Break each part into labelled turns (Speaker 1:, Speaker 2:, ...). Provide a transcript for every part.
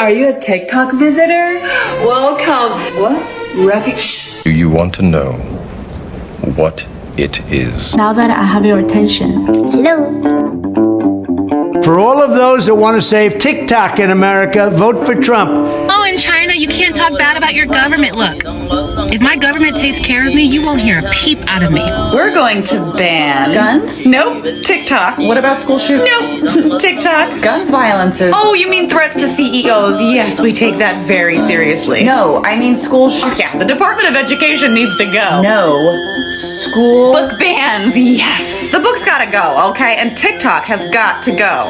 Speaker 1: are you a TikTok visitor? Welcome. What? Refugee.
Speaker 2: Do you want to know what it is?
Speaker 3: Now that I have your attention.
Speaker 4: Hello.
Speaker 5: For all of those that want to save TikTok in America, vote for Trump.
Speaker 6: Oh, in China, you can't talk bad about your government. Look, if my government takes care of me, you won't hear a peep out of me.
Speaker 1: We're going to ban guns? Nope. TikTok. What about school shootings? Nope. TikTok. Gun violences. Oh, you mean threats to CEOs? Yes, we take that very seriously. No, I mean school yeah, the Department of Education needs to go. No. School book bans. Yes. The book's gotta go, okay? And TikTok has got to go.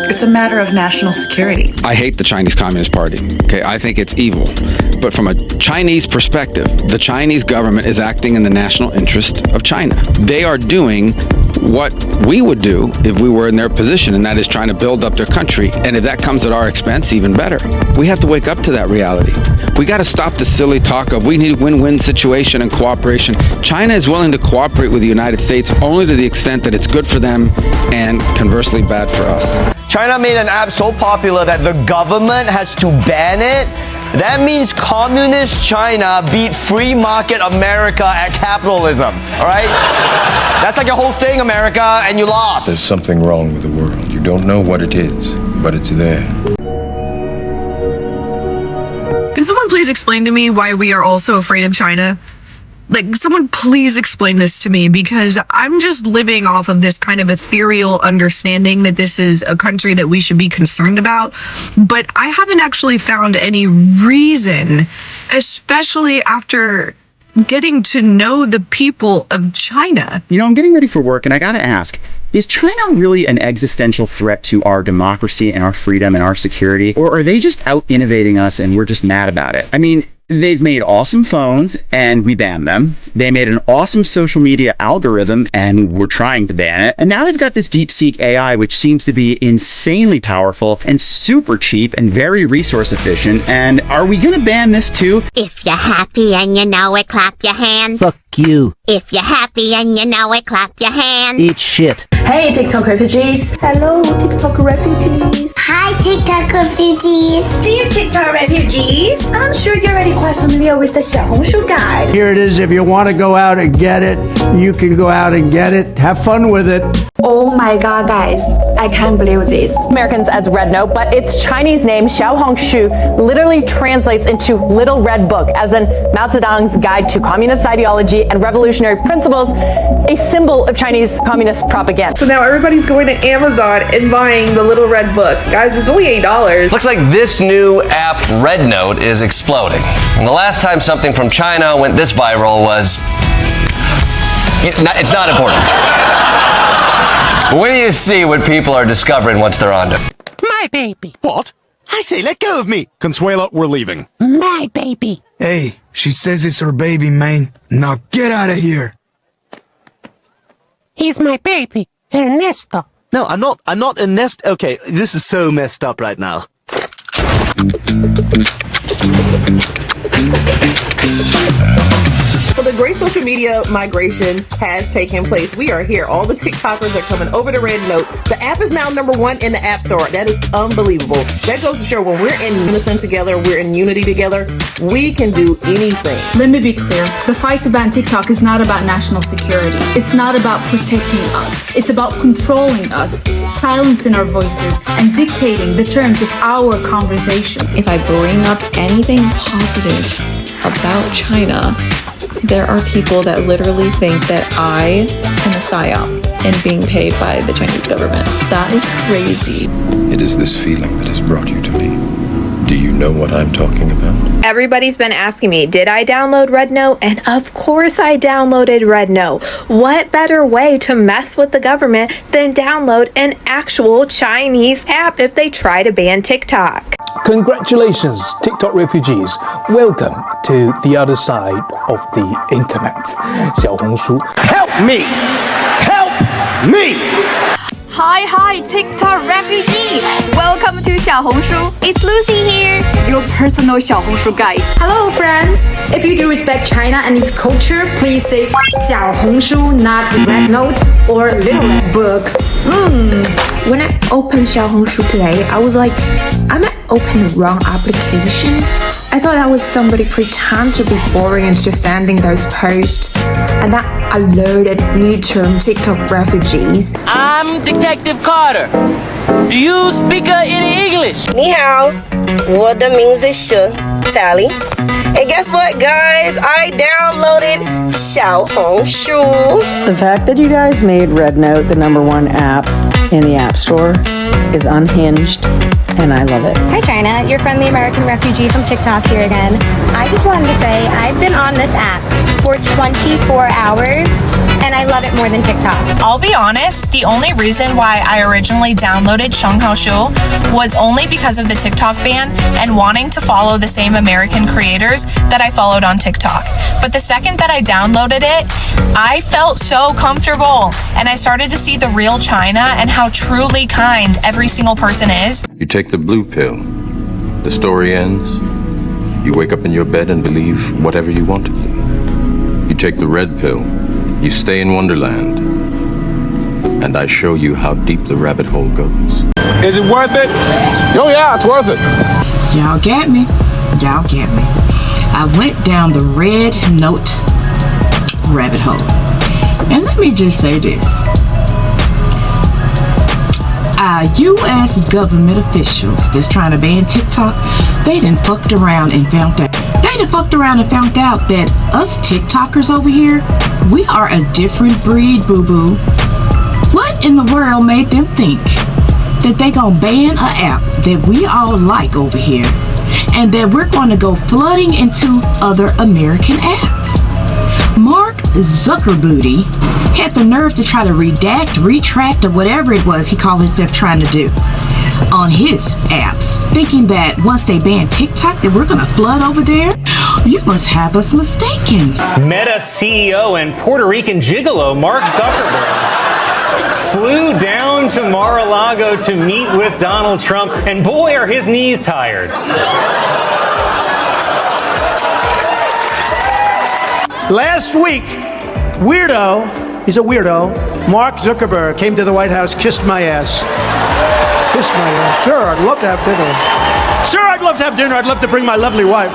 Speaker 1: It's a matter of national security.
Speaker 7: I hate the Chinese Communist Party. Okay, I think it's evil. But from a Chinese perspective, the Chinese government is acting in the national interest of China. They are doing what we would do if we were in their position, and that is trying to build up their country. And if that comes at our expense, even better. We have to wake up to that reality. We got to stop the silly talk of we need a win-win situation and cooperation. China is willing to cooperate with the United States only to the extent that it's good for them and conversely bad for us.
Speaker 8: China made an app so popular that the government has to ban it. That means communist China beat free market America at capitalism, all right? That's like your whole thing, America, and you lost.
Speaker 2: There's something wrong with the world. You don't know what it is, but it's there.
Speaker 9: Can someone please explain to me why we are all so afraid of China? Like, someone please explain this to me, because I'm just living off of this kind of ethereal understanding that this is a country that we should be concerned about. But I haven't actually found any reason, especially after getting to know the people of China.
Speaker 10: You know, I'm getting ready for work, and I gotta ask, is China really an existential threat to our democracy and our freedom and our security? Or are they just out innovating us and we're just mad about it? I mean, they've made awesome phones and we banned them. They made an awesome social media algorithm and we're trying to ban it. And now they've got this DeepSeek AI, which seems to be insanely powerful and super cheap and very resource efficient. And are we gonna ban this too?
Speaker 4: If you're happy and you know it, clap your hands.
Speaker 11: Fuck you.
Speaker 4: If you're happy and you know it, clap your hands.
Speaker 11: Eat shit.
Speaker 3: Hey, TikTok refugees.
Speaker 12: Hello, TikTok refugees.
Speaker 4: Hi, TikTok refugees.
Speaker 12: Dear TikTok refugees, I'm sure you're already quite familiar with the Xiaohongshu guide.
Speaker 5: Here it is. If you want to go out and get it, you can go out and get it. Have fun with it.
Speaker 3: Oh my god, guys. I can't believe this.
Speaker 13: Americans as Rednote, but its Chinese name, Xiaohongshu, literally translates into Little Red Book, as in Mao Zedong's Guide to Communist Ideology and Revolutionary Principles, a symbol of Chinese communist propaganda.
Speaker 14: So now everybody's going to Amazon and buying the Little Red Book. Guys, it's only $8.
Speaker 8: Looks like this new app, Rednote, is exploding. And the last time something from China went this viral was... It's not important. When do you see what people are discovering once they're onto it?
Speaker 15: My baby.
Speaker 16: What? I say, let go of me. Consuela, we're leaving.
Speaker 15: My baby.
Speaker 17: Hey, she says it's her baby, man. Now get out of here.
Speaker 15: He's my baby, Ernesto.
Speaker 16: No, I'm not Ernesto. Okay, this is so messed up right now.
Speaker 14: So the great social media migration has taken place. We are here. All the TikTokers are coming over to Rednote. The app is now #1 in the App Store. That is unbelievable. That goes to show when we're in unison together, we're in unity together, we can do anything.
Speaker 3: Let me be clear. The fight to ban TikTok is not about national security. It's not about protecting us. It's about controlling us, silencing our voices, and dictating the terms of our conversation.
Speaker 18: If I bring up anything positive about China, there are people that literally think that I am a psyop and being paid by the Chinese government. That is crazy.
Speaker 2: It is this feeling that has brought you to me. Do you know what I'm talking about?
Speaker 19: Everybody's been asking me, did I download Rednote? And of course I downloaded Rednote. What better way to mess with the government than download an actual Chinese app if they try to ban TikTok?
Speaker 20: Congratulations, TikTok refugees. Welcome to the other side of the internet. Xiaohongshu.
Speaker 16: Help me! Help me!
Speaker 21: Hi, TikTok refugee! Welcome to Xiaohongshu. It's Lucy here, your personal Xiaohongshu guide.
Speaker 22: Hello, friends. If you do respect China and its culture, please say Xiaohongshu, not Rednote or Little Red Book.
Speaker 21: When I opened Xiaohongshu today, I was like, am I
Speaker 6: open the wrong application. I thought that was somebody pretend to be boring and just sending those posts. And that alerted new term TikTok refugees.
Speaker 11: I'm Detective Carter. Do you speak any English?
Speaker 23: Ni hao. What the means is sure. Tally. And guess what, guys? I downloaded Xiaohongshu.
Speaker 24: The fact that you guys made Rednote the #1 app in the App Store is unhinged, and I love it.
Speaker 25: Hi China, your friendly American refugee from TikTok here again. I just wanted to say I've been on this app for 24 hours and I love it more than TikTok.
Speaker 26: I'll be honest, the only reason why I originally downloaded Xiaohongshu was only because of the TikTok ban and wanting to follow the same American creators that I followed on TikTok. But the second that I downloaded it, I felt so comfortable and I started to see the real China and how truly kind every single person is.
Speaker 2: You take the blue pill. The story ends. You wake up in your bed and believe whatever you want to believe. You take the red pill. You stay in Wonderland. And I show you how deep the rabbit hole goes.
Speaker 27: Is it worth it? Oh yeah, it's worth it.
Speaker 28: Y'all get me. Y'all get me. I went down the Rednote rabbit hole. And let me just say this. U.S. government officials that's trying to ban TikTok, they done fucked around and found out. That us TikTokers over here, we are a different breed, boo-boo. What in the world made them think that they gonna ban an app that we all like over here and that we're gonna go flooding into other American apps? Mark Zuckerberg had the nerve to try to retract, or whatever it was he called himself trying to do on his apps, thinking that once they ban TikTok that we're gonna flood over there. You must have us mistaken.
Speaker 29: Meta CEO and Puerto Rican gigolo Mark Zuckerberg flew down to Mar-a-Lago to meet with Donald Trump, and boy, are his knees tired.
Speaker 5: Last week, he's a weirdo, Mark Zuckerberg came to the White House, kissed my ass. Kissed my ass. Sure, I'd love to have dinner. Sure, I'd love to have dinner. I'd love to bring my lovely wife.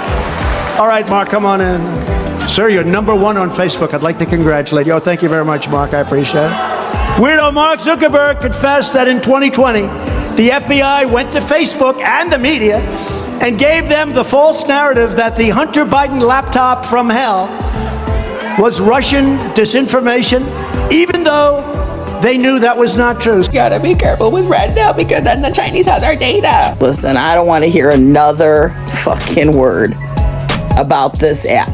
Speaker 5: All right, Mark, come on in. Sir, you're #1 on Facebook. I'd like to congratulate you. Oh, thank you very much, Mark. I appreciate it. Weirdo Mark Zuckerberg confessed that in 2020, the FBI went to Facebook and the media and gave them the false narrative that the Hunter Biden laptop from hell was Russian disinformation, even though they knew that was not true.
Speaker 30: You gotta be careful with Rednote because then the Chinese has our data.
Speaker 31: Listen, I don't want to hear another fucking word about this app.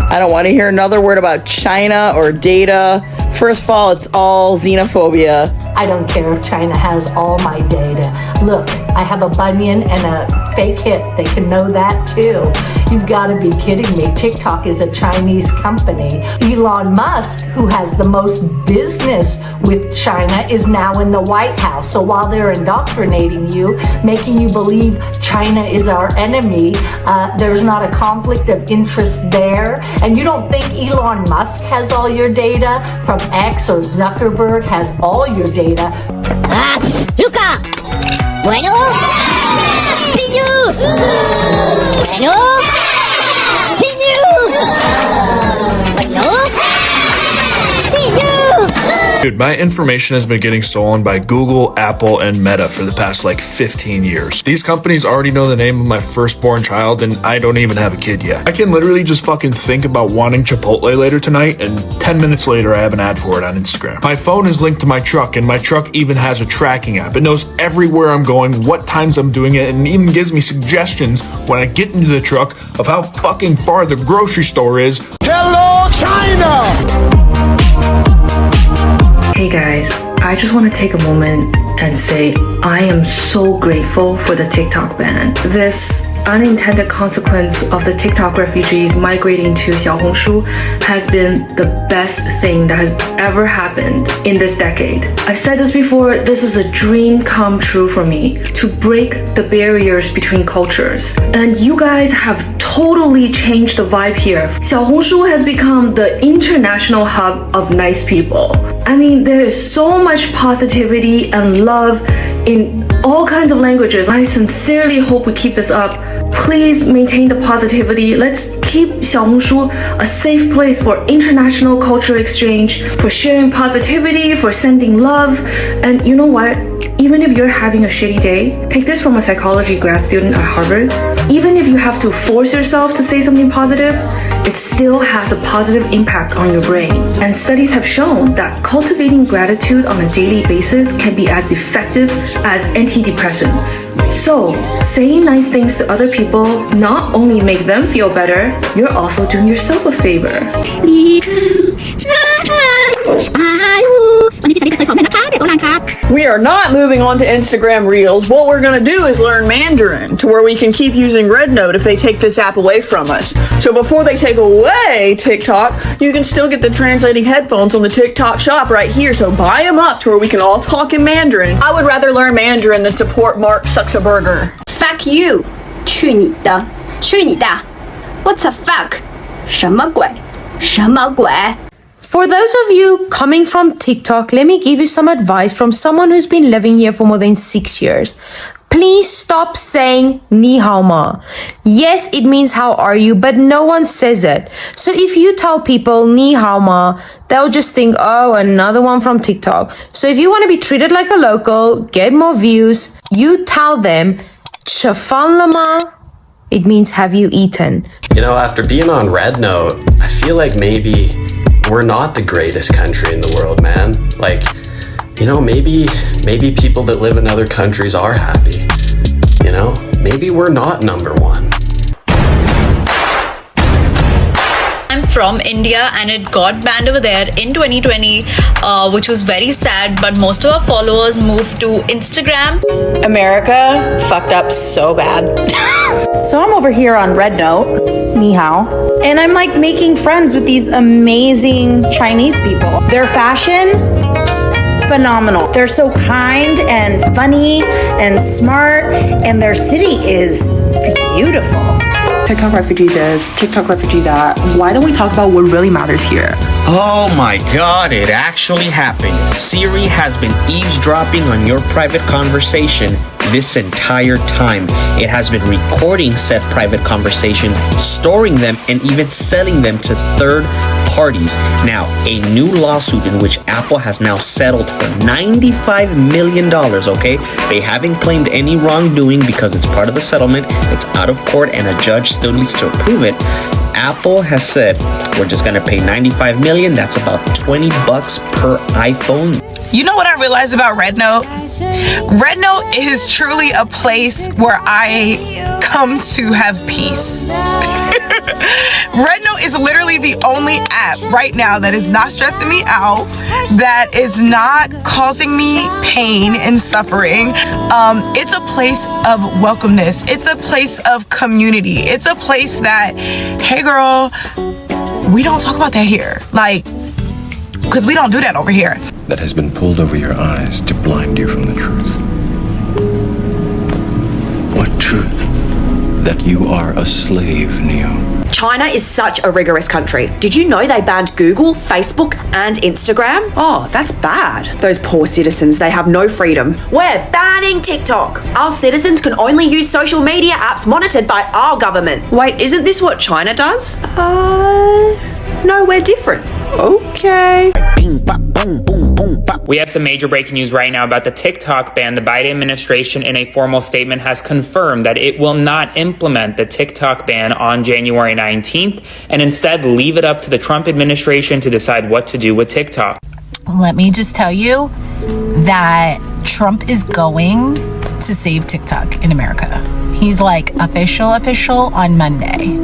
Speaker 31: I don't want to hear another word about China or data. First of all, it's all xenophobia.
Speaker 32: I don't care if China has all my data. Look, I have a bunion and a fake hip. They can know that too. You've got to be kidding me. TikTok is a Chinese company. Elon Musk, who has the most business with China, is now in the White House. So while they're indoctrinating you, making you believe China is our enemy, there's not a conflict of interest there. And you don't think Elon Musk has all your data from X, or Zuckerberg has all your data?
Speaker 4: Luca. Bueno. Piñu. Bueno. Piñu. Bueno. Piñu.
Speaker 33: Dude, my information has been getting stolen by Google, Apple, and Meta for the past 15 years. These companies already know the name of my firstborn child, and I don't even have a kid yet. I can literally just fucking think about wanting Chipotle later tonight, and 10 minutes later I have an ad for it on Instagram. My phone is linked to my truck, and my truck even has a tracking app. It knows everywhere I'm going, what times I'm doing it, and even gives me suggestions when I get into the truck of how fucking far the grocery store is.
Speaker 27: Hello, China!
Speaker 34: Hey guys, I just want to take a moment and say I am so grateful for the TikTok ban. This unintended consequence of the TikTok refugees migrating to Xiaohongshu has been the best thing that has ever happened in this decade. I've said this before, this is a dream come true for me, to break the barriers between cultures. And you guys have totally changed the vibe here. Xiaohongshu has become the international hub of nice people. I mean, there is so much positivity and love in all kinds of languages. I sincerely hope we keep this up. Please maintain the positivity. Let's keep Xiaohongshu a safe place for international cultural exchange, for sharing positivity, for sending love. And you know what? Even if you're having a shitty day, take this from a psychology grad student at Harvard. Even if you have to force yourself to say something positive, it still has a positive impact on your brain. And studies have shown that cultivating gratitude on a daily basis can be as effective as antidepressants. So, saying nice things to other people not only make them feel better, you're also doing yourself a favor.
Speaker 31: We are not moving on to Instagram Reels. What we're going to do is learn Mandarin to where we can keep using Rednote if they take this app away from us. So before they take away TikTok, you can still get the translating headphones on the TikTok shop right here. So buy them up to where we can all talk in Mandarin. I would rather learn Mandarin than support Mark Zuckerberg.
Speaker 22: Fuck you. 去你的，去你的。What's a fuck? 什么鬼？什么鬼？
Speaker 1: For those of you coming from TikTok, let me give you some advice from someone who's been living here for more than 6 years. Please stop saying ni hao ma. Yes, it means how are you, but no one says it. So if you tell people ni hao ma, they'll just think, oh, another one from TikTok. So if you want to be treated like a local, get more views, you tell them che fan le ma. It means have you eaten?
Speaker 3: You know, after being on Rednote, I feel like maybe we're not the greatest country in the world, man. Like, you know, maybe people that live in other countries are happy. You know, maybe we're not number one.
Speaker 21: I'm from India and it got banned over there in 2020, which was very sad, but most of our followers moved to Instagram.
Speaker 31: America fucked up so bad. So I'm over here on Rednote, ni hao, and I'm like making friends with these amazing Chinese people. Their fashion, phenomenal. They're so kind and funny and smart, and their city is beautiful.
Speaker 34: TikTok refugee this, TikTok refugee that. Why don't we talk about what really matters here?
Speaker 7: Oh my god, it actually happened. Siri has been eavesdropping on your private conversation this entire time. It has been recording said private conversations, storing them, and even selling them to third parties. Now, a new lawsuit in which Apple has now settled for $95 million, okay? They haven't claimed any wrongdoing because it's part of the settlement. It's out of court and a judge still needs to approve it. Apple has said, we're just gonna pay $95 million. That's about $20 per iPhone.
Speaker 26: You know what I realized about Rednote? Rednote is truly a place where I come to have peace. Rednote is literally the only app right now that is not stressing me out, that is not causing me pain and suffering. It's a place of welcomeness. It's a place of community. It's a place that, hey girl, we don't talk about that here. Like, because we don't do that over here.
Speaker 2: That has been pulled over your eyes to blind you from the truth. What truth? That you are a slave, Neo.
Speaker 8: China is such a rigorous country. Did you know they banned Google, Facebook, and Instagram? Oh, that's bad. Those poor citizens, they have no freedom. We're banning TikTok. Our citizens can only use social media apps monitored by our government. Wait, isn't this what China does? No, we're different. Okay.
Speaker 9: We have some major breaking news right now about the TikTok ban. The Biden administration in a formal statement has confirmed that it will not implement the TikTok ban on January 19th and instead leave it up to the Trump administration to decide what to do with TikTok.
Speaker 26: Let me just tell you that Trump is going to save TikTok in America. He's like official on Monday.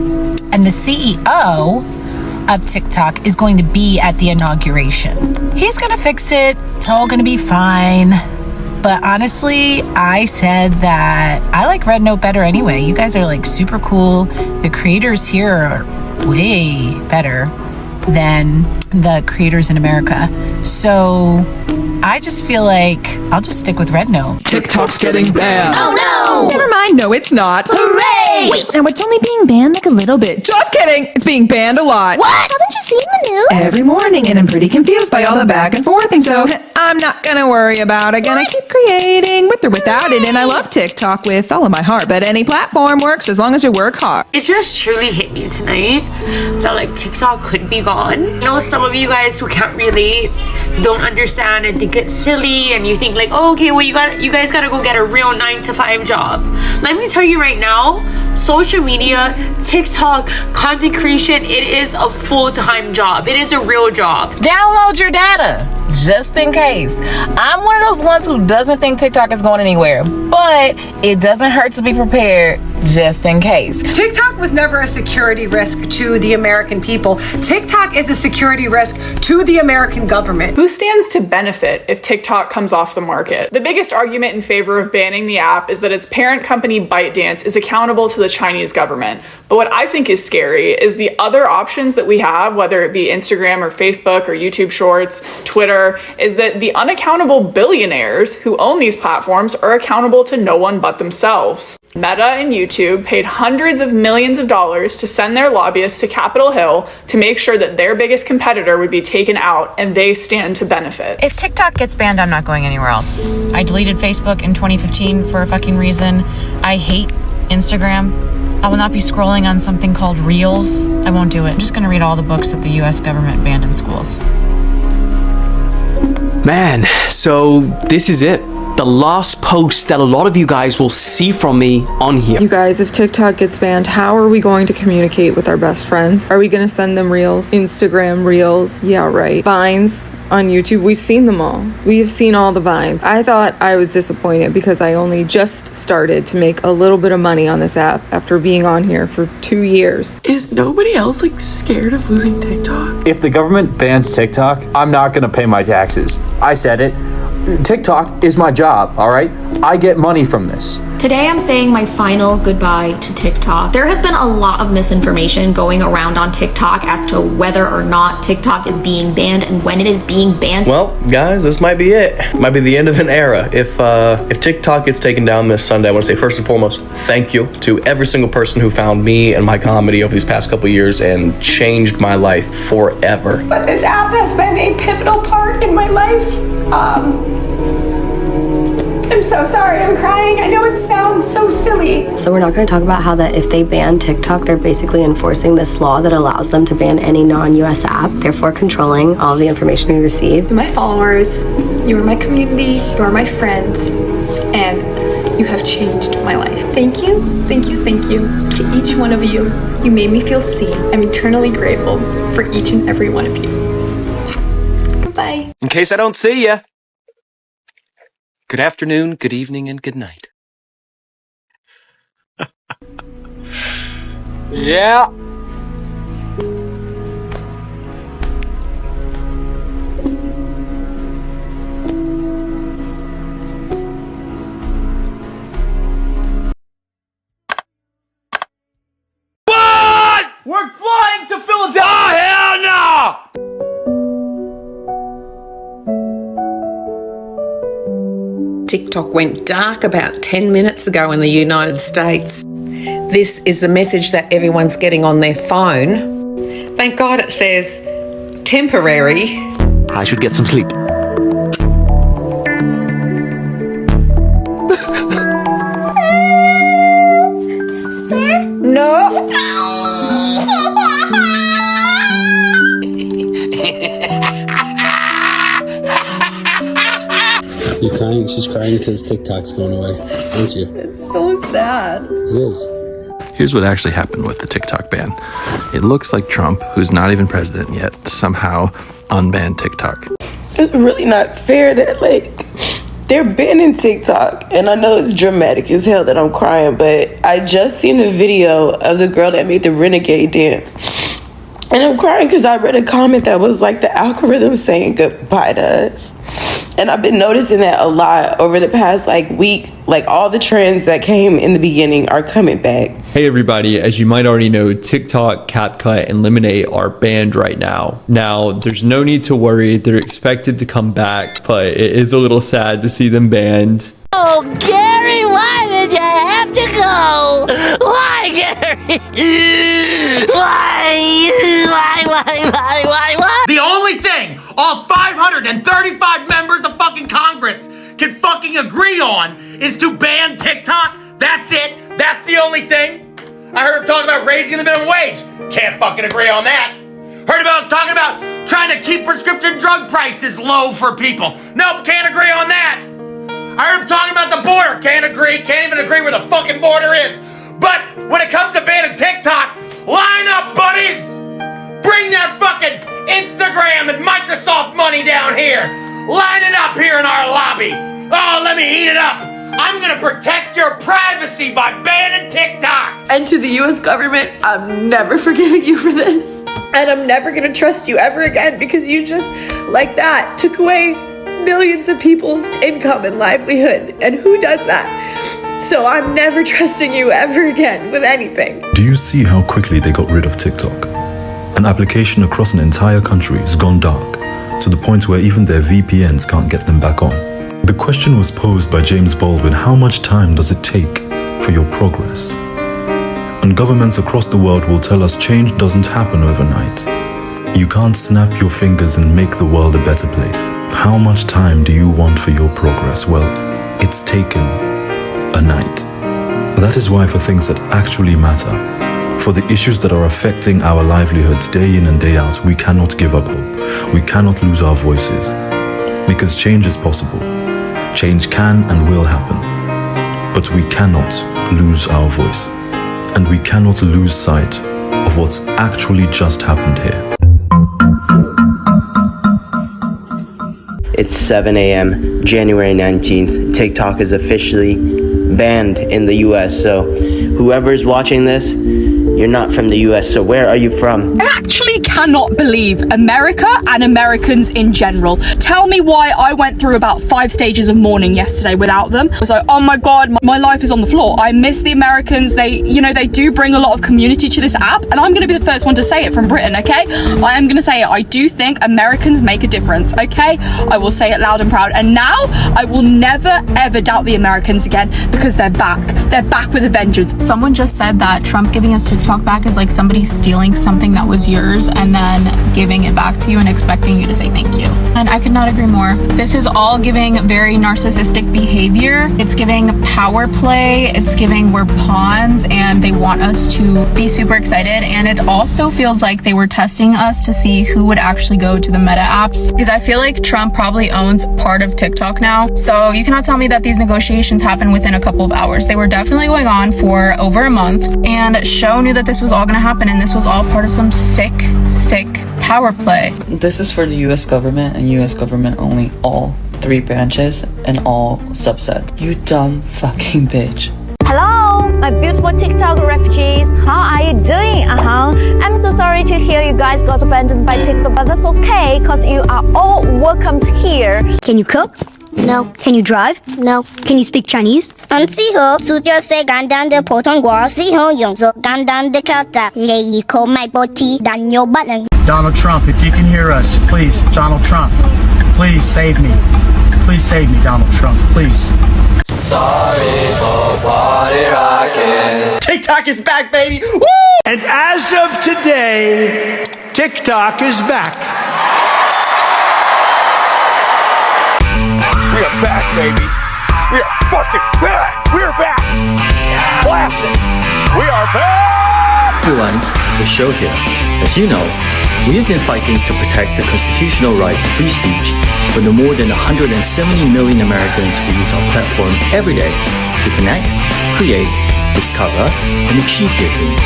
Speaker 26: And the CEO of TikTok is going to be at the inauguration. He's gonna fix it. It's all gonna be fine. But honestly, I said that I like Rednote better anyway. You guys are like super cool. The creators here are way better than the creators in America. So I just feel like I'll just stick with Rednote.
Speaker 10: TikTok's getting banned.
Speaker 21: Oh no!
Speaker 10: Never mind, no it's not.
Speaker 21: Hooray!
Speaker 10: Wait, now it's only being banned like a little bit. Just kidding! It's being banned a lot.
Speaker 21: What? Haven't you
Speaker 4: see Manu?
Speaker 10: Every morning, and I'm pretty confused by all the back and forthing, so I'm not gonna worry about it. Gonna keep creating with or without it, and I love TikTok with all of my heart, but any platform works as long as you work hard.
Speaker 6: It just truly hit me tonight that like TikTok could be gone. I know some of you guys who can't relate, don't understand and think it's silly, and you think like, oh, okay, well you guys gotta go get a real 9-to-5 job. Let me tell you right now, social media, TikTok, content creation, it is a full-time job. It is a real job.
Speaker 11: Download your data, just in case. I'm one of those ones who doesn't think TikTok is going anywhere, but it doesn't hurt to be prepared just in case.
Speaker 12: TikTok was never a security risk to the American people. TikTok is a security risk to the American government.
Speaker 13: Who stands to benefit if TikTok comes off the market? The biggest argument in favor of banning the app is that its parent company ByteDance is accountable to the Chinese government. But what I think is scary is the other options that we have, whether it be Instagram or Facebook or YouTube Shorts, Twitter, is that the unaccountable billionaires who own these platforms are accountable to no one but themselves. Meta and YouTube paid hundreds of millions of dollars to send their lobbyists to Capitol Hill to make sure that their biggest competitor would be taken out, and they stand to benefit.
Speaker 14: If TikTok gets banned, I'm not going anywhere else. I deleted Facebook in 2015 for a fucking reason. I hate Instagram. I will not be scrolling on something called Reels. I won't do it. I'm just gonna read all the books that the US government banned in schools.
Speaker 15: Man, so this is it. The last post that a lot of you guys will see from me on here.
Speaker 16: You guys, if TikTok gets banned, how are we going to communicate with our best friends? Are we going to send them Reels? Instagram Reels? Yeah, right. Vines on YouTube? We've seen them all. We have seen all the Vines. I thought I was disappointed because I only just started to make a little bit of money on this app after being on here for 2 years.
Speaker 17: Is nobody else like scared of losing TikTok?
Speaker 18: If the government bans TikTok, I'm not going to pay my taxes. I said it. TikTok is my job, all right? I get money from this.
Speaker 19: Today I'm saying my final goodbye to TikTok. There has been a lot of misinformation going around on TikTok as to whether or not TikTok is being banned and when it is being banned.
Speaker 3: Well, guys, this might be it. Might be the end of an era. If TikTok gets taken down this Sunday, I want to say first and foremost, thank you to every single person who found me and my comedy over these past couple years and changed my life forever.
Speaker 17: But this app has been a pivotal part in my life. I'm so sorry, I'm crying. I know it sounds so silly.
Speaker 20: So we're not going to talk about how that if they ban TikTok, they're basically enforcing this law that allows them to ban any non-US app, therefore controlling all the information we receive.
Speaker 17: My followers, you are my community, you are my friends, and you have changed my life. Thank you, thank you, thank you to each one of you. You made me feel seen. I'm eternally grateful for each and every one of you. Goodbye.
Speaker 23: In case I don't see ya. Good afternoon, good evening, and good night.
Speaker 18: Yeah.
Speaker 27: What? We're flying to Philadelphia! Oh, hell no!
Speaker 24: TikTok went dark about 10 minutes ago in the United States. This is the message that everyone's getting on their phone. Thank God it says temporary.
Speaker 25: I should get some sleep.
Speaker 24: No.
Speaker 3: You crying? She's crying because TikTok's going away, aren't you?
Speaker 17: It's so sad.
Speaker 3: It is.
Speaker 2: Here's what actually happened with the TikTok ban. It looks like Trump, who's not even president yet, somehow unbanned TikTok.
Speaker 35: It's really not fair that, like, they're banning TikTok. And I know it's dramatic as hell that I'm crying, but I just seen the video of the girl that made the renegade dance. And I'm crying because I read a comment that was like the algorithm saying goodbye to us. And I've been noticing that a lot over the past week. Like all the trends that came in the beginning are coming back.
Speaker 36: Hey everybody, as you might already know, TikTok, CapCut, and Lemonade are banned right now. Now, there's no need to worry. They're expected to come back, but it is a little sad to see them banned.
Speaker 4: Oh, Gary, why did you have to go? Why, Gary? Why?
Speaker 27: The only thing all 535 members of fucking Congress can fucking agree on is to ban TikTok. That's it. That's the only thing. I heard him talking about raising the minimum wage. Can't fucking agree on that. Heard about talking about trying to keep prescription drug prices low for people. Nope, can't agree on that. I heard him talking about the border. Can't agree. Can't even agree where the fucking border is. But when it comes to banning TikTok, line up, buddies. Bring that fucking Instagram and Microsoft money down here. Line it up here in our lobby. Oh, let me heat it up. I'm gonna protect your privacy by banning TikTok.
Speaker 1: And to the US government, I'm never forgiving you for this. And I'm never gonna trust you ever again because you just, like that, took away millions of people's income and livelihood. And who does that? So I'm never trusting you ever again with anything.
Speaker 5: Do you see how quickly they got rid of TikTok? An application across an entire country has gone dark, to the point where even their VPNs can't get them back on. The question was posed by James Baldwin: how much time does it take for your progress? And governments across the world will tell us change doesn't happen overnight. You can't snap your fingers and make the world a better place. How much time do you want for your progress? Well, it's taken a night. That is why for things that actually matter, for the issues that are affecting our livelihoods day in and day out, we cannot give up hope. We cannot lose our voices. Because change is possible. Change can and will happen. But we cannot lose our voice. And we cannot lose sight of what's actually just happened here.
Speaker 7: It's 7 a.m., January 19th. TikTok is officially banned in the US, so whoever's watching this, you're not from the US, so where are you from?
Speaker 8: I actually cannot believe America and Americans in general. Tell me why I went through about 5 stages of mourning yesterday without them. I was like, oh my God, my life is on the floor. I miss the Americans. They do bring a lot of community to this app, and I'm gonna be the first one to say it from Britain, okay? I am gonna say it. I do think Americans make a difference, okay? I will say it loud and proud. And now I will never, ever doubt the Americans again because they're back. They're back with a vengeance.
Speaker 14: Someone just said that Trump giving us TikTok back is like somebody stealing something that was yours and then giving it back to you and expecting you to say thank you. And I could not agree more. This is all giving very narcissistic behavior. It's giving power play. It's giving we're pawns and they want us to be super excited. And it also feels like they were testing us to see who would actually go to the Meta apps. Because I feel like Trump probably owns part of TikTok now. So you cannot tell me that these negotiations happened within a couple of hours. They were definitely going on for over a month. And Show knew that this was all going to happen and this was all part of some sick power play.
Speaker 9: This is for the US government and US government only, all 3 branches and all subsets. You dumb fucking bitch.
Speaker 21: Hello, my beautiful TikTok refugees. How are you doing? I'm so sorry to hear you guys got abandoned by TikTok, but that's okay because you are all welcomed here.
Speaker 22: Can you cook? No. Can you drive? No. Can you speak Chinese? 适合塑胶最简单的普通话，适合用作简单的考察。你可买部机，但又不能。
Speaker 25: Donald Trump, if you can hear us, please, Donald Trump, please save me. Please save me, Donald Trump, please.
Speaker 27: Sorry for party rocking. TikTok is back, baby. Woo!
Speaker 26: And as of today, TikTok is back.
Speaker 27: We are back, baby. We are fucking back. We're back. Blasting. We are back.
Speaker 28: Everyone, the show here. As you know, we have been fighting to protect the constitutional right to free speech for the more than 170 million Americans who use our platform every day to connect, create, discover, and achieve their dreams.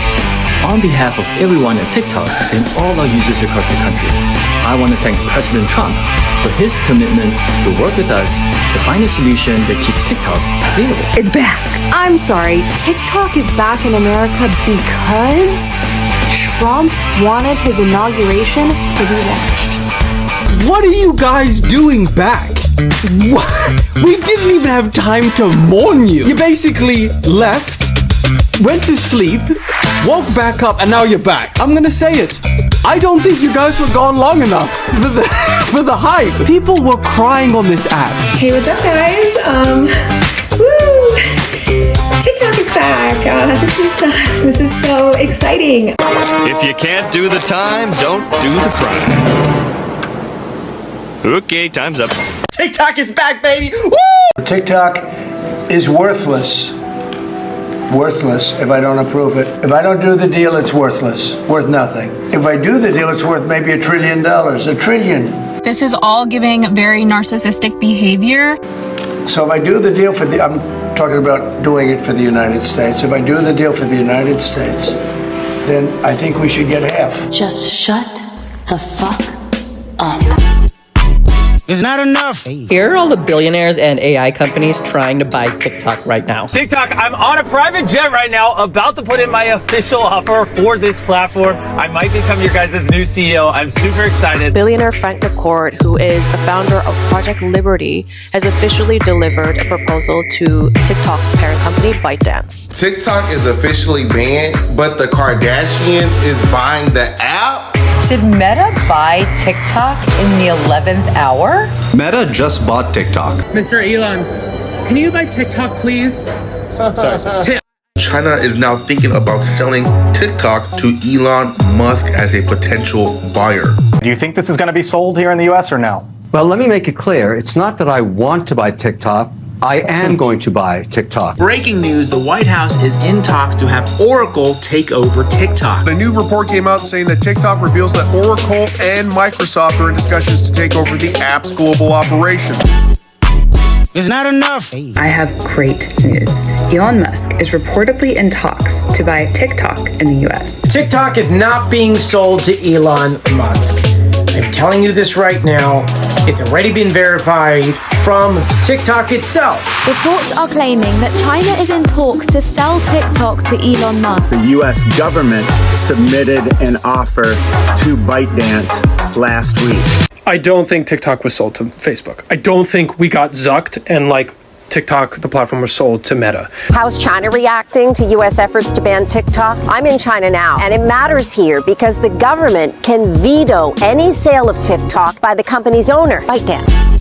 Speaker 28: On behalf of everyone at TikTok and all our users across the country, I want to thank President Trump for his commitment to work with us to find a solution that keeps TikTok available.
Speaker 29: It's back. I'm sorry, TikTok is back in America because Trump wanted his inauguration to be launched.
Speaker 15: What are you guys doing back? What? We didn't even have time to mourn you. You basically left, went to sleep, woke back up, and now you're back. I'm gonna say it. I don't think you guys were gone long enough for the hype. People were crying on this app.
Speaker 30: Hey, what's up, guys? Woo! TikTok
Speaker 6: TikTok is back. This is so exciting.
Speaker 10: If you can't do the time, don't do the crime. Okay, time's up.
Speaker 25: TikTok is back, baby. Woo! TikTok is worthless. Worthless if I don't approve it. If I don't do the deal, it's worthless. Worth nothing. If I do the deal, it's worth maybe $1 trillion. $1 trillion.
Speaker 14: This is all giving very narcissistic behavior.
Speaker 25: So if I do the deal I'm talking about doing it for the United States. If I do the deal for the United States, then I think we should get half.
Speaker 4: Just shut the fuck up.
Speaker 11: It's not enough.
Speaker 9: Here are all the billionaires and AI companies trying to buy TikTok right now.
Speaker 12: TikTok, I'm on a private jet right now, about to put in my official offer for this platform. I might become your guys' new CEO. I'm super excited.
Speaker 13: Billionaire Frank McCourt, who is the founder of Project Liberty, has officially delivered a proposal to TikTok's parent company, ByteDance.
Speaker 16: TikTok is officially banned, but the Kardashians is buying the app?
Speaker 18: Did Meta buy TikTok in the 11th hour?
Speaker 2: Meta just bought TikTok.
Speaker 12: Mr. Elon, can you buy TikTok, please? Sorry.
Speaker 16: China is now thinking about selling TikTok to Elon Musk as a potential buyer.
Speaker 25: Do you think this is going to be sold here in the US or no?
Speaker 19: Well, let me make it clear. It's not that I want to buy TikTok. I am going to buy TikTok.
Speaker 20: Breaking news, the White House is in talks to have Oracle take over TikTok.
Speaker 23: A new report came out saying that TikTok reveals that Oracle and Microsoft are in discussions to take over the app's global operation.
Speaker 11: It's not enough.
Speaker 24: I have great news. Elon Musk is reportedly in talks to buy TikTok in the US.
Speaker 25: TikTok is not being sold to Elon Musk. I'm telling you this right now. It's already been verified from TikTok itself.
Speaker 21: Reports are claiming that China is in talks to sell TikTok to Elon Musk.
Speaker 25: The US government submitted an offer to ByteDance last week.
Speaker 30: I don't think TikTok was sold to Facebook. I don't think we got zucked and TikTok, the platform, was sold to Meta.
Speaker 31: How's China reacting to U.S. efforts to ban TikTok? I'm in China now, and it matters here because the government can veto any sale of TikTok by the company's owner, ByteDance.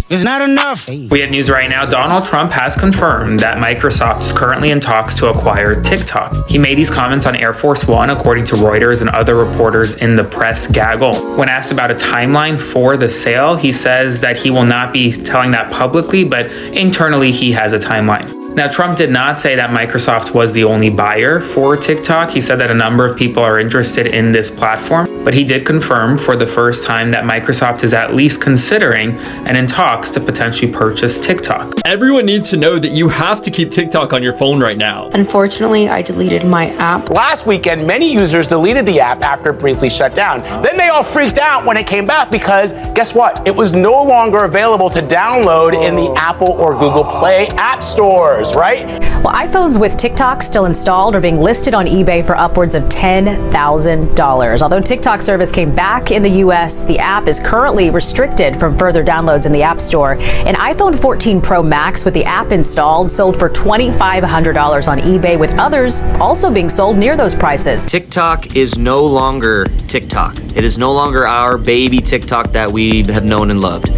Speaker 11: It's not enough.
Speaker 32: We have news right now. Donald Trump has confirmed that Microsoft is currently in talks to acquire TikTok. He made these comments on Air Force One, according to Reuters and other reporters in the press gaggle. When asked about a timeline for the sale, he says that he will not be telling that publicly, but internally he has a timeline. Now, Trump did not say that Microsoft was the only buyer for TikTok. He said that a number of people are interested in this platform, but he did confirm for the first time that Microsoft is at least considering and in talks to potentially purchase TikTok.
Speaker 36: Everyone needs to know that you have to keep TikTok on your phone right now.
Speaker 33: Unfortunately, I deleted my app.
Speaker 25: Last weekend, many users deleted the app after it briefly shut down. Then they all freaked out when it came back because, guess what? It was no longer available to download in the Apple or Google Play app stores. Right?
Speaker 34: Well, iPhones with TikTok still installed are being listed on eBay for upwards of $10,000. Although TikTok service came back in the US, the app is currently restricted from further downloads in the App Store. An iPhone 14 Pro Max with the app installed sold for $2,500 on eBay, with others also being sold near those prices.
Speaker 37: TikTok is no longer TikTok. It is no longer our baby TikTok that we have known and loved.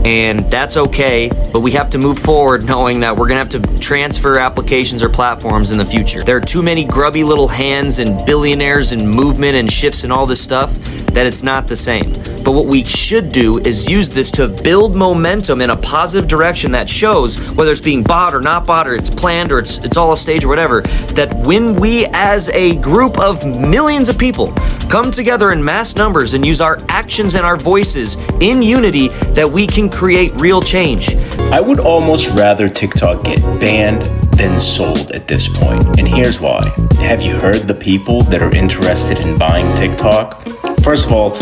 Speaker 37: And that's okay, but we have to move forward knowing that we're gonna have to transfer applications or platforms in the future. There are too many grubby little hands and billionaires and movement and shifts and all this stuff that it's not the same. But what we should do is use this to build momentum in a positive direction that shows, whether it's being bought or not bought, or it's planned, or it's all a stage or whatever, that when we as a group of millions of people come together in mass numbers and use our actions and our voices in unity, that we can create real change.
Speaker 38: I would almost rather TikTok get banned than sold at this point, and here's why. Have you heard the people that are interested in buying TikTok? First of all,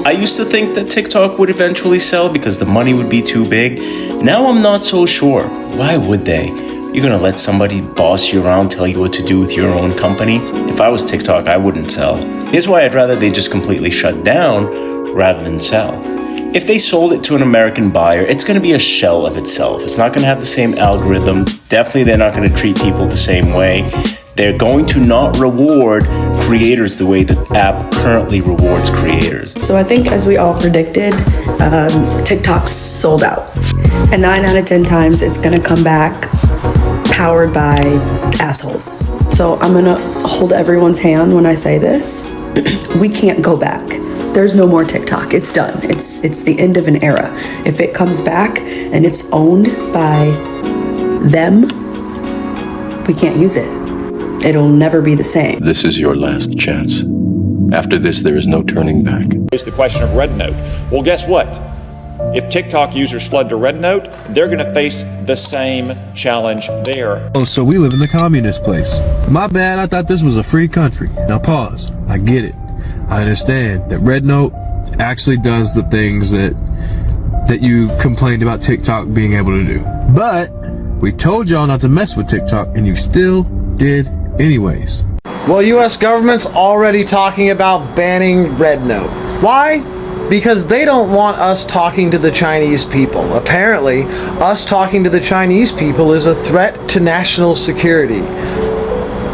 Speaker 38: I used to think that TikTok would eventually sell because the money would be too big. Now I'm not so sure. Why would they? You're gonna let somebody boss you around, tell you what to do with your own company? If I was TikTok, I wouldn't sell. Here's why I'd rather they just completely shut down rather than sell. If they sold it to an American buyer, it's going to be a shell of itself. It's not going to have the same algorithm. Definitely, they're not going to treat people the same way. They're going to not reward creators the way the app currently rewards creators.
Speaker 1: So I think, as we all predicted, TikTok's sold out. And 9 out of 10 times, it's going to come back
Speaker 3: powered by assholes. So I'm gonna hold everyone's hand when I say this. We can't go back. There's no more TikTok. It's done. It's the end of an era. If it comes back and it's owned by them, we can't use it. It'll never be the same.
Speaker 2: This is your last chance. After this, there is no turning back.
Speaker 4: It's the question of Rednote. Well, guess what? If TikTok users flood to Rednote, they're going to face the same challenge there.
Speaker 5: Oh, so we live in the communist place. My bad, I thought this was a free country. Now pause. I get it. I understand that Rednote actually does the things that you complained about TikTok being able to do. But we told y'all not to mess with TikTok, and you still did anyways.
Speaker 25: Well, U.S. government's already talking about banning Rednote. Why? Because they don't want us talking to the Chinese people. Apparently, us talking to the Chinese people is a threat to national security.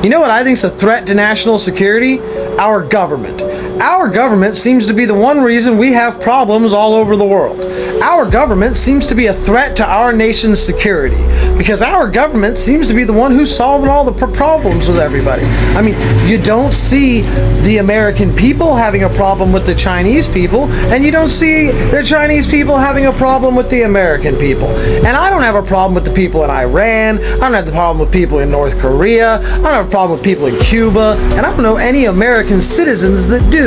Speaker 25: You know what I think is a threat to national security? Our government. Our government seems to be the one reason we have problems all over the world. Our government seems to be a threat to our nation's security because our government seems to be the one who's solving all the problems with everybody. I mean, you don't see the American people having a problem with the Chinese people, and you don't see the Chinese people having a problem with the American people. And I don't have a problem with the people in Iran. I don't have the problem with people in North Korea. I don't have a problem with people in Cuba. And I don't know any American citizens that do.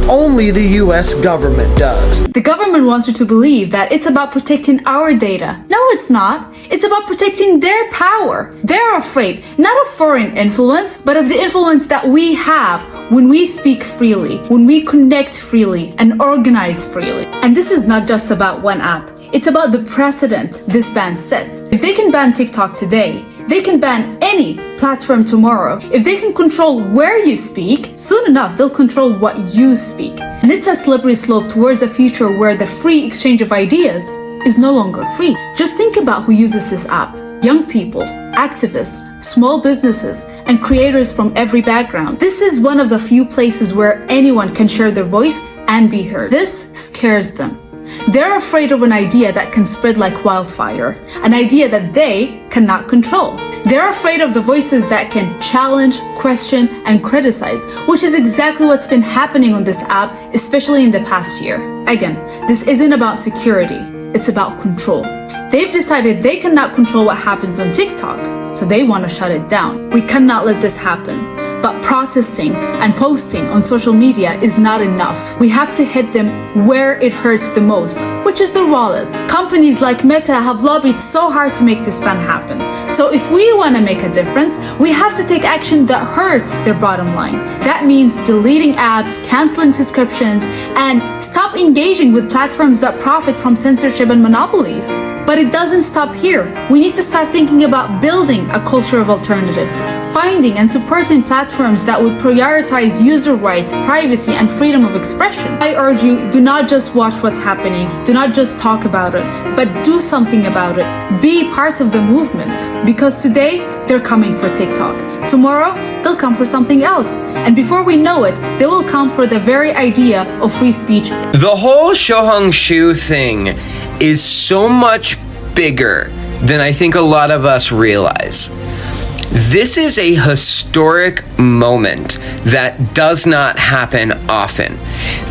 Speaker 25: Only the U.S. government does.
Speaker 6: The government wants you to believe that it's about protecting our data. No, it's not. It's about protecting their power. They're afraid, not of foreign influence, but of the influence that we have when we speak freely, when we connect freely and organize freely. And this is not just about one app. It's about the precedent this ban sets. If they can ban TikTok today, they can ban any platform tomorrow. If they can control where you speak, soon enough they'll control what you speak. And it's a slippery slope towards a future where the free exchange of ideas is no longer free. Just think about who uses this app. Young people, activists, small businesses, and creators from every background. This is one of the few places where anyone can share their voice and be heard. This scares them. They're afraid of an idea that can spread like wildfire, an idea that they cannot control. They're afraid of the voices that can challenge, question, and criticize, which is exactly what's been happening on this app, especially in the past year. Again, this isn't about security, it's about control. They've decided they cannot control what happens on TikTok, so they want to shut it down. We cannot let this happen. But protesting and posting on social media is not enough. We have to hit them where it hurts the most, which is their wallets. Companies like Meta have lobbied so hard to make this ban happen. So if we want to make a difference, we have to take action that hurts their bottom line. That means deleting apps, canceling subscriptions, and stop engaging with platforms that profit from censorship and monopolies. But it doesn't stop here. We need to start thinking about building a culture of alternatives, finding and supporting platforms that would prioritize user rights, privacy, and freedom of expression. I urge you, do not just watch what's happening, do not just talk about it, but do something about it. Be part of the movement. Because today, they're coming for TikTok. Tomorrow, they'll come for something else. And before we know it, they will come for the very idea of free speech.
Speaker 7: The whole Xiaohongshu thing is so much bigger than I think a lot of us realize. This is a historic moment that does not happen often.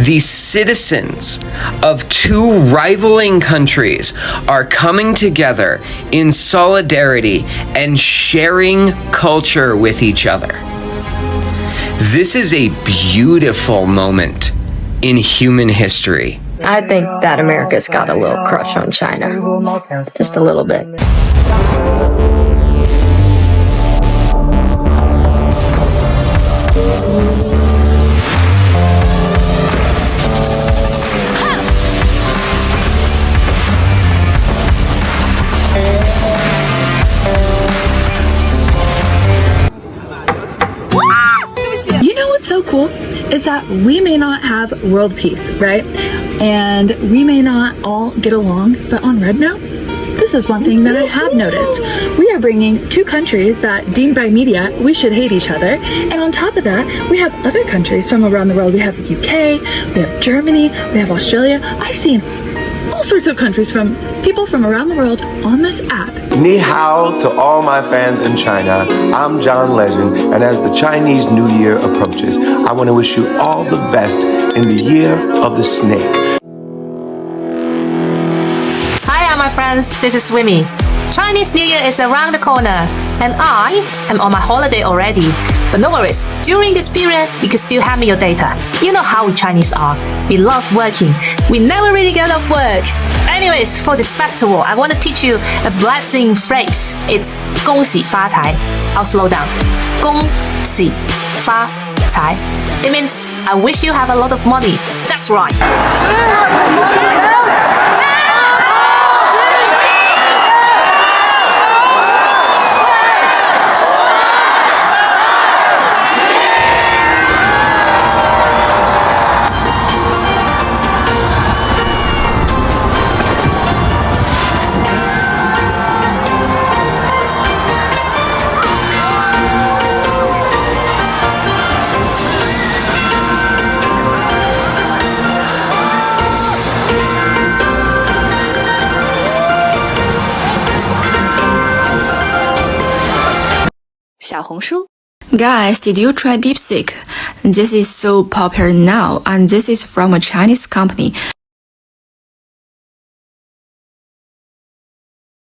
Speaker 7: The citizens of two rivaling countries are coming together in solidarity and sharing culture with each other. This is a beautiful moment in human history.
Speaker 8: I think that America's got a little crush on China. Just a little bit.
Speaker 9: You know what's so cool is that we may not have world peace, right? And we may not all get along, but on Rednote, this is one thing that I have noticed. We are bringing two countries that deemed by media we should hate each other, and on top of that, we have other countries from around the world. We have the UK, we have Germany, we have Australia. I've seen all sorts of countries, from people from around the world on this app.
Speaker 10: Ni hao to all my fans in China. I'm John Legend, and as the Chinese New Year approaches, I want to wish you all the best in the year of the snake.
Speaker 12: Hi, my friends, this is Swimmy. Chinese New Year is around the corner, and I am on my holiday already. But no worries, during this period, you can still hand me your data. You know how we Chinese are. We love working. We never really get off work. Anyways, for this festival, I want to teach you a blessing phrase. It's 恭喜发财. I'll slow down. 恭喜发财. It means I wish you have a lot of money. That's right.
Speaker 13: Xiaohongshu. Guys, did you try DeepSeek? This is so popular now, and this is from a Chinese company.